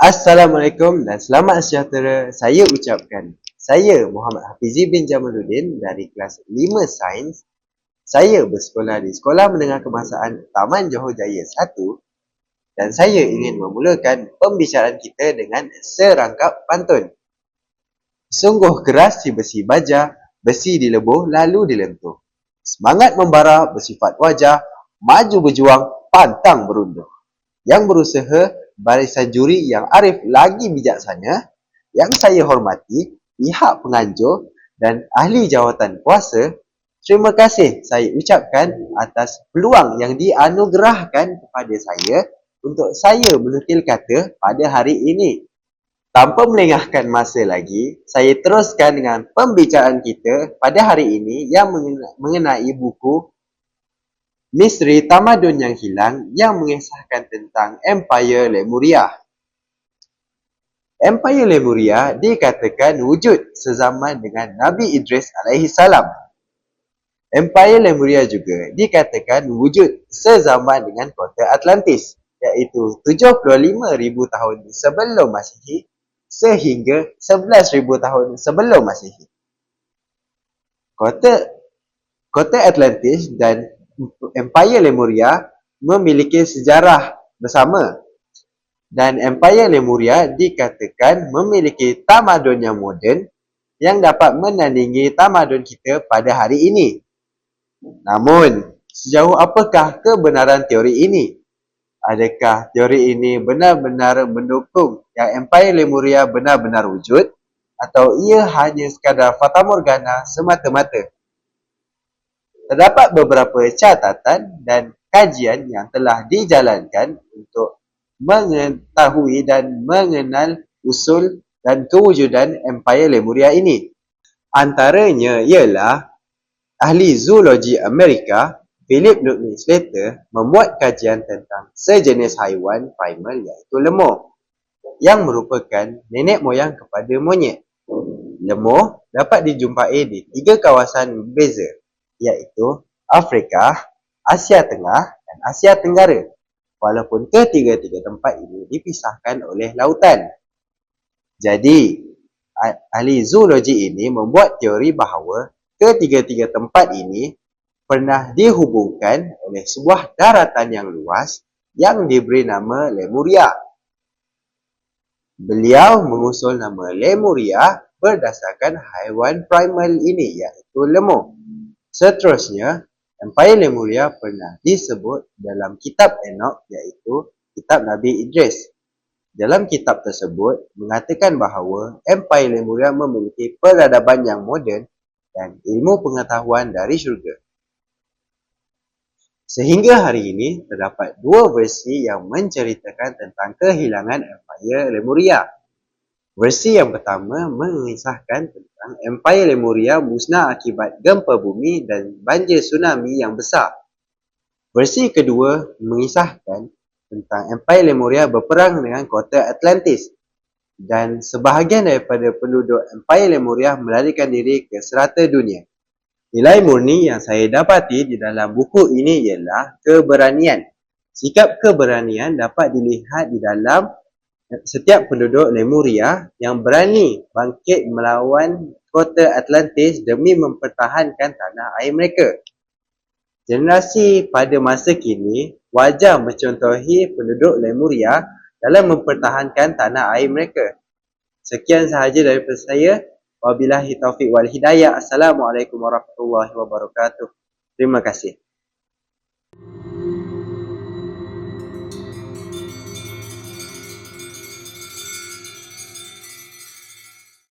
Assalamualaikum dan selamat sejahtera. Saya ucapkan, saya Muhammad Hafizi bin Jamaluddin dari kelas 5 Sains. Saya bersekolah di Sekolah Menengah Kebangsaan Taman Johor Jaya 1 dan saya ingin memulakan pembicaraan kita dengan serangkap pantun. Sungguh keras si besi baja, besi dilebur lalu dilentuh. Semangat membara bersifat wajah, maju berjuang, pantang berunduh. Yang berusaha, barisan juri yang arif lagi bijaksana, yang saya hormati, pihak penganjur dan ahli jawatan kuasa, terima kasih saya ucapkan atas peluang yang dianugerahkan kepada saya untuk saya menutil kata pada hari ini. Tanpa melengahkan masa lagi, saya teruskan dengan pembicaraan kita pada hari ini yang mengenai buku Misteri Tamadun yang Hilang yang mengisahkan tentang Empire Lemuria. Empire Lemuria dikatakan wujud sezaman dengan Nabi Idris AS. Empire Lemuria juga dikatakan wujud sezaman dengan kota Atlantis, iaitu 75,000 tahun sebelum Masihi sehingga 11,000 tahun sebelum Masihi. Kota Atlantis dan Empire Lemuria memiliki sejarah bersama dan Empire Lemuria dikatakan memiliki tamadun yang moden yang dapat menandingi tamadun kita pada hari ini. Namun, sejauh apakah kebenaran teori ini? Adakah teori ini benar-benar mendukung yang Empire Lemuria benar-benar wujud atau ia hanya sekadar fatamorgana semata-mata? Terdapat beberapa catatan dan kajian yang telah dijalankan untuk mengetahui dan mengenal usul dan kewujudan Empire Lemuria ini. Antaranya ialah ahli zoologi Amerika Philip Luke Slater membuat kajian tentang sejenis haiwan primal iaitu lemur yang merupakan nenek moyang kepada monyet. Lemur dapat dijumpai di 3 kawasan berbeza iaitu Afrika, Asia Tengah dan Asia Tenggara, walaupun ketiga-tiga tempat ini dipisahkan oleh lautan. Jadi, ahli zoologi ini membuat teori bahawa ketiga-tiga tempat ini pernah dihubungkan oleh sebuah daratan yang luas yang diberi nama Lemuria. Beliau mengusul nama Lemuria berdasarkan haiwan primal ini iaitu lemur. Seterusnya, Empire Lemuria pernah disebut dalam kitab Enoch iaitu kitab Nabi Idris. Dalam kitab tersebut mengatakan bahawa Empire Lemuria memiliki peradaban yang moden dan ilmu pengetahuan dari syurga. Sehingga hari ini terdapat 2 versi yang menceritakan tentang kehilangan Empire Lemuria. Versi yang pertama mengisahkan tentang Empire Lemuria musnah akibat gempa bumi dan banjir tsunami yang besar. Versi kedua mengisahkan tentang Empire Lemuria berperang dengan kota Atlantis dan sebahagian daripada penduduk Empire Lemuria melarikan diri ke serata dunia. Nilai murni yang saya dapati di dalam buku ini ialah keberanian. Sikap keberanian dapat dilihat di dalam setiap penduduk Lemuria yang berani bangkit melawan kota Atlantis demi mempertahankan tanah air mereka. Generasi pada masa kini wajar mencontohi penduduk Lemuria dalam mempertahankan tanah air mereka. Sekian sahaja daripada saya. Wabillahi taufiq wal hidayah. Assalamualaikum warahmatullahi wabarakatuh. Terima kasih.